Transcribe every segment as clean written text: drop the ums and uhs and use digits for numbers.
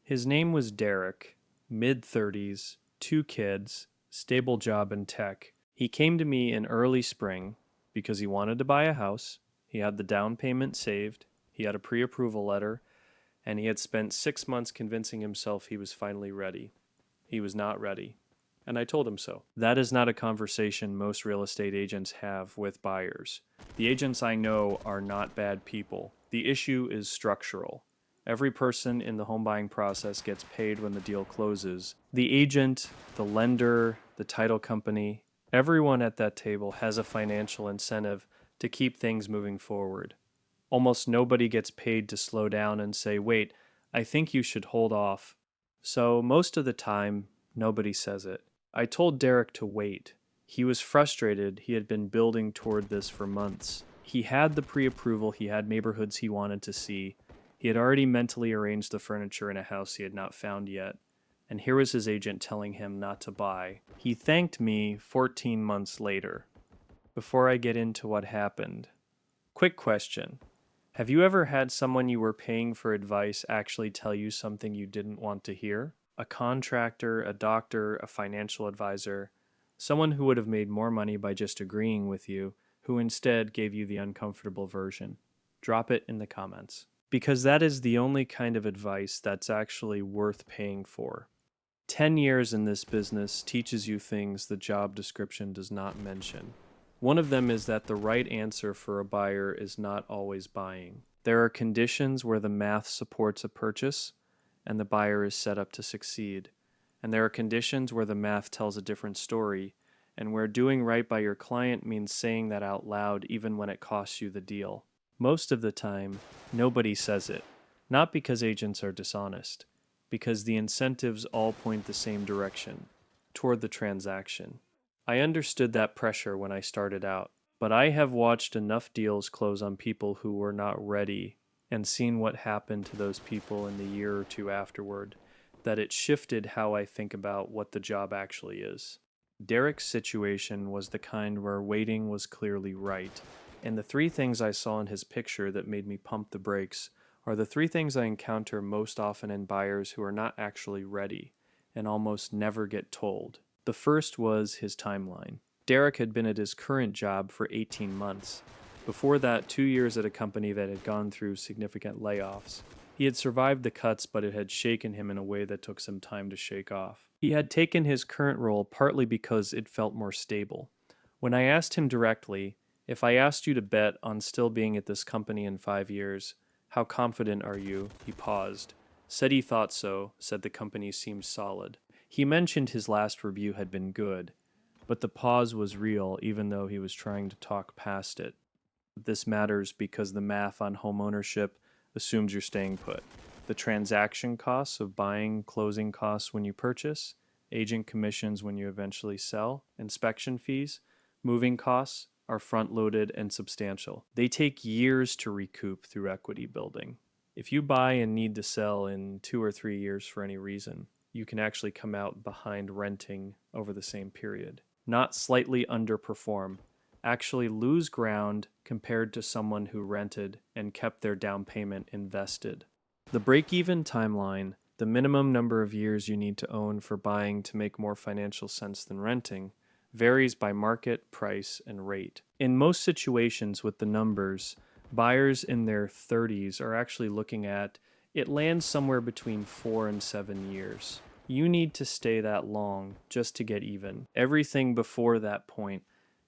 His name was Derek, mid-30s, 2 kids, stable job in tech. He came to me in early spring because he wanted to buy a house, he had the down payment saved, he had a pre-approval letter, and he had spent 6 months convincing himself he was finally ready. He was not ready. And I told him so. That is not a conversation most real estate agents have with buyers. The agents I know are not bad people. The issue is structural. Every person in the home buying process gets paid when the deal closes. The agent, the lender, the title company, everyone at that table has a financial incentive to keep things moving forward. Almost nobody gets paid to slow down and say, wait, I think you should hold off. So most of the time, nobody says it. I told Derek to wait. He was frustrated. He had been building toward this for months. He had the pre-approval. He had neighborhoods he wanted to see. He had already mentally arranged the furniture in a house he had not found yet. And here was his agent telling him not to buy. He thanked me 14 months later. Before I get into what happened, quick question. Have you ever had someone you were paying for advice actually tell you something you didn't want to hear? A contractor, a doctor, a financial advisor, someone who would have made more money by just agreeing with you, who instead gave you the uncomfortable version. Drop it in the comments. Because that is the only kind of advice that's actually worth paying for. 10 years in this business teaches you things the job description does not mention. One of them is that the right answer for a buyer is not always buying. There are conditions where the math supports a purchase and the buyer is set up to succeed. And there are conditions where the math tells a different story and where doing right by your client means saying that out loud even when it costs you the deal. Most of the time, nobody says it. Not because agents are dishonest, because the incentives all point the same direction, toward the transaction. I understood that pressure when I started out, but I have watched enough deals close on people who were not ready and seen what happened to those people in the year or two afterward, that it shifted how I think about what the job actually is. Derek's situation was the kind where waiting was clearly right, and the 3 things I saw in his picture that made me pump the brakes are the 3 things I encounter most often in buyers who are not actually ready and almost never get told. The first was his timeline. Derek had been at his current job for 18 months. Before that, 2 years at a company that had gone through significant layoffs. He had survived the cuts, but it had shaken him in a way that took some time to shake off. He had taken his current role partly because it felt more stable. When I asked him directly, if I asked you to bet on still being at this company in 5 years, how confident are you? He paused. Said he thought so, said the company seemed solid. He mentioned his last review had been good, but the pause was real even though he was trying to talk past it. This matters because the math on homeownership assumes you're staying put. The transaction costs of buying, closing costs when you purchase, agent commissions when you eventually sell, inspection fees, moving costs are front-loaded and substantial. They take years to recoup through equity building. If you buy and need to sell in 2 or 3 years for any reason, you can actually come out behind renting over the same period. Not slightly underperform, actually lose ground compared to someone who rented and kept their down payment invested. The break-even timeline, the minimum number of years you need to own for buying to make more financial sense than renting, varies by market, price, and rate. In most situations with the numbers, buyers in their 30s are actually looking at it lands somewhere between 4 and 7 years. You need to stay that long just to get even. Everything before that point,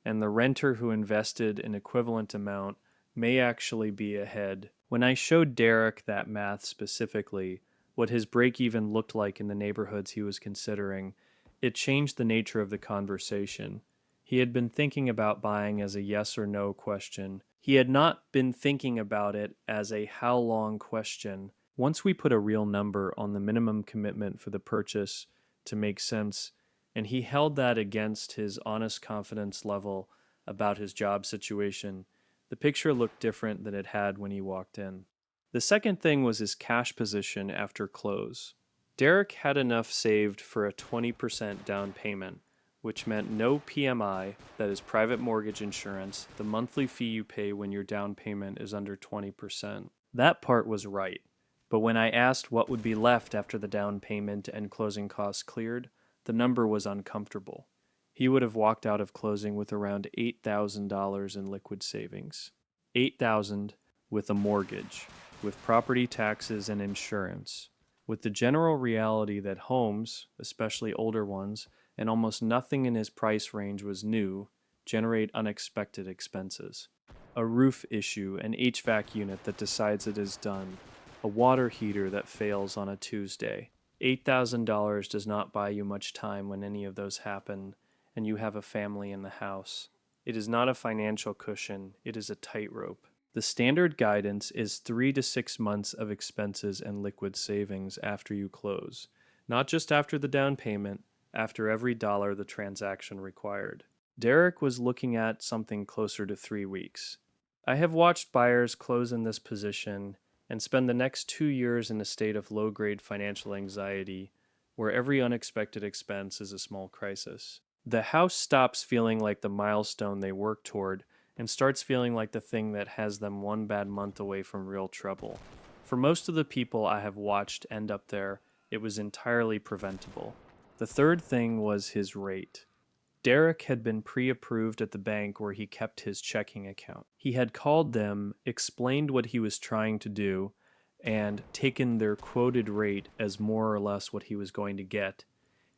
and the renter who invested an equivalent amount may actually be ahead. When I showed Derek that math specifically, what his break-even looked like in the neighborhoods he was considering, it changed the nature of the conversation. He had been thinking about buying as a yes or no question. He had not been thinking about it as a how long question. Once we put a real number on the minimum commitment for the purchase to make sense, and he held that against his honest confidence level about his job situation, the picture looked different than it had when he walked in. The second thing was his cash position after close. Derek had enough saved for a 20% down payment, which meant no PMI, that is private mortgage insurance, the monthly fee you pay when your down payment is under 20%. That part was right. But when I asked what would be left after the down payment and closing costs cleared, the number was uncomfortable. He would have walked out of closing with around $8,000 in liquid savings. $8,000 with a mortgage, with property taxes and insurance, with the general reality that homes, especially older ones, and almost nothing in his price range was new, generate unexpected expenses. A roof issue, an HVAC unit that decides it is done, a water heater that fails on a Tuesday. $8,000 does not buy you much time when any of those happen and you have a family in the house. It is not a financial cushion, it is a tightrope. The standard guidance is 3 to 6 months of expenses and liquid savings after you close, not just after the down payment, after every dollar the transaction required. Derek was looking at something closer to 3 weeks. I have watched buyers close in this position and spend the next 2 years in a state of low-grade financial anxiety where every unexpected expense is a small crisis. The house stops feeling like the milestone they work toward and starts feeling like the thing that has them one bad month away from real trouble. For most of the people I have watched end up there, it was entirely preventable. The third thing was his rate. Derek had been pre-approved at the bank where he kept his checking account. He had called them, explained what he was trying to do, and taken their quoted rate as more or less what he was going to get.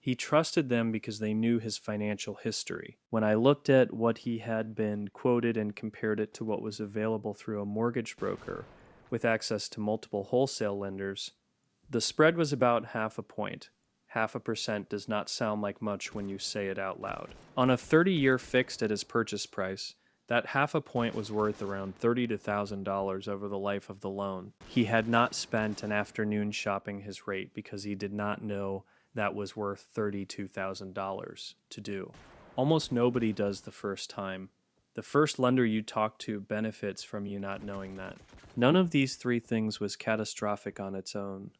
He trusted them because they knew his financial history. When I looked at what he had been quoted and compared it to what was available through a mortgage broker with access to multiple wholesale lenders, the spread was about half a point. 0.5% does not sound like much when you say it out loud. On a 30-year fixed at his purchase price, that half a point was worth around $30,000 to $1,000 over the life of the loan. He had not spent an afternoon shopping his rate because he did not know that was worth $32,000 to do. Almost nobody does the first time. The first lender you talk to benefits from you not knowing that. None of these three things was catastrophic on its own.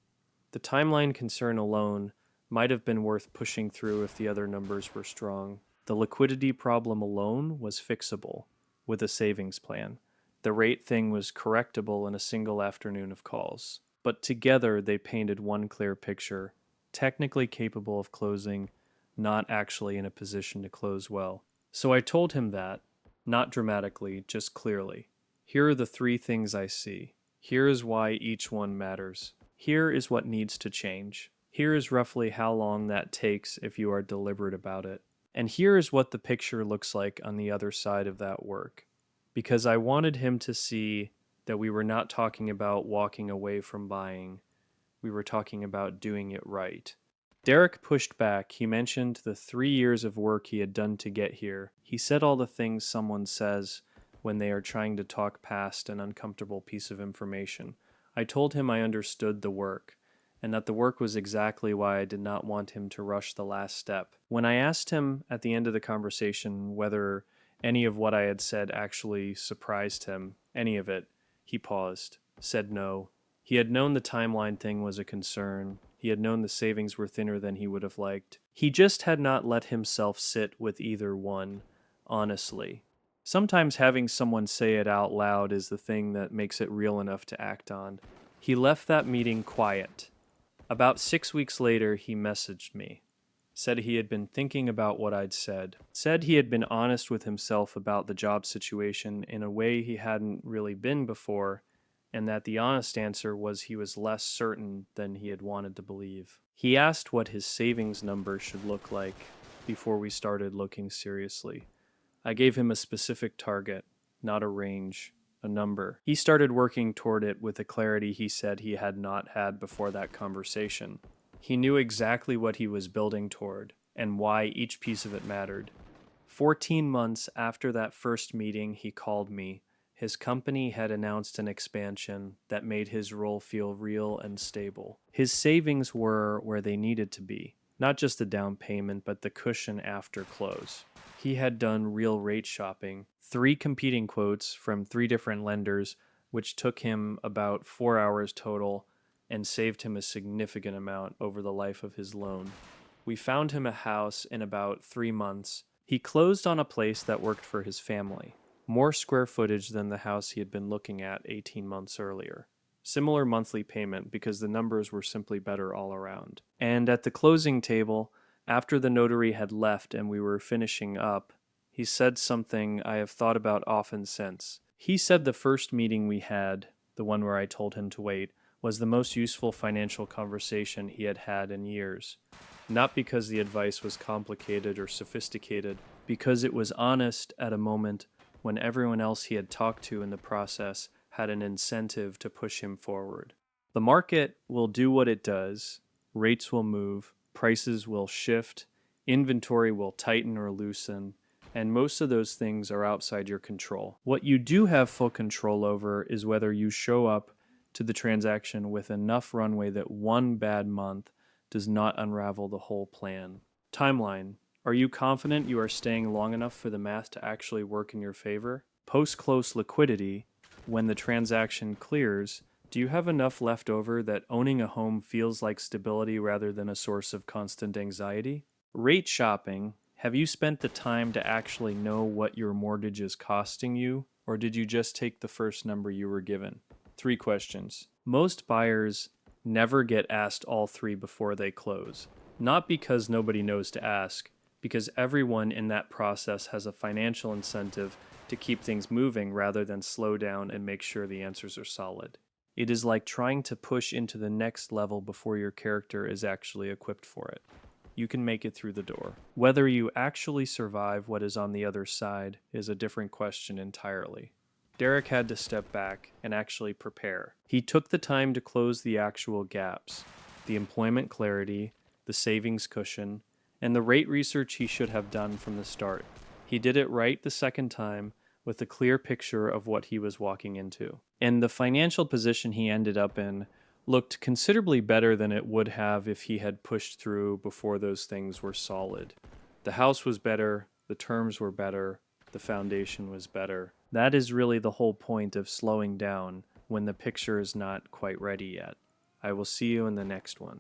The timeline concern alone might have been worth pushing through if the other numbers were strong. The liquidity problem alone was fixable with a savings plan. The rate thing was correctable in a single afternoon of calls. But together they painted one clear picture, technically capable of closing, not actually in a position to close well. So I told him that, not dramatically, just clearly. Here are the three things I see. Here is why each one matters. Here is what needs to change. Here is roughly how long that takes if you are deliberate about it. And here is what the picture looks like on the other side of that work. Because I wanted him to see that we were not talking about walking away from buying. We were talking about doing it right. Derek pushed back. He mentioned the 3 years of work he had done to get here. He said all the things someone says when they are trying to talk past an uncomfortable piece of information. I told him I understood the work, and that the work was exactly why I did not want him to rush the last step. When I asked him at the end of the conversation whether any of what I had said actually surprised him, any of it, he paused, said no. He had known the timeline thing was a concern. He had known the savings were thinner than he would have liked. He just had not let himself sit with either one, honestly. Sometimes having someone say it out loud is the thing that makes it real enough to act on. He left that meeting quiet. About 6 weeks later, he messaged me. Said he had been thinking about what I'd said. Said he had been honest with himself about the job situation in a way he hadn't really been before, and that the honest answer was he was less certain than he had wanted to believe. He asked what his savings number should look like before we started looking seriously. I gave him a specific target, not a range, a number. He started working toward it with a clarity he said he had not had before that conversation. He knew exactly what he was building toward and why each piece of it mattered. 14 months after that first meeting, he called me. His company had announced an expansion that made his role feel real and stable. His savings were where they needed to be, not just the down payment, but the cushion after close. He had done real rate shopping, 3 competing quotes from 3 different lenders, which took him about 4 hours total and saved him a significant amount over the life of his loan. We found him a house in about 3 months. He closed on a place that worked for his family. More square footage than the house he had been looking at 18 months earlier. Similar monthly payment because the numbers were simply better all around. And at the closing table, after the notary had left and we were finishing up, he said something I have thought about often since. He said the first meeting we had, the one where I told him to wait, was the most useful financial conversation he had had in years. Not because the advice was complicated or sophisticated, because it was honest at a moment when everyone else he had talked to in the process had an incentive to push him forward. The market will do what it does, rates will move, prices will shift, inventory will tighten or loosen, and most of those things are outside your control. What you do have full control over is whether you show up to the transaction with enough runway that one bad month does not unravel the whole plan. Timeline. Are you confident you are staying long enough for the math to actually work in your favor? Post-close liquidity. When the transaction clears, do you have enough left over that owning a home feels like stability rather than a source of constant anxiety? Rate shopping. Have you spent the time to actually know what your mortgage is costing you, or did you just take the first number you were given? 3 questions. Most buyers never get asked all 3 before they close. Not because nobody knows to ask, because everyone in that process has a financial incentive to keep things moving rather than slow down and make sure the answers are solid. It is like trying to push into the next level before your character is actually equipped for it. You can make it through the door. Whether you actually survive what is on the other side is a different question entirely. Derek had to step back and actually prepare. He took the time to close the actual gaps, the employment clarity, the savings cushion, and the rate research he should have done from the start. He did it right the second time with a clear picture of what he was walking into. And the financial position he ended up in looked considerably better than it would have if he had pushed through before those things were solid. The house was better, the terms were better, the foundation was better. That is really the whole point of slowing down when the picture is not quite ready yet. I will see you in the next one.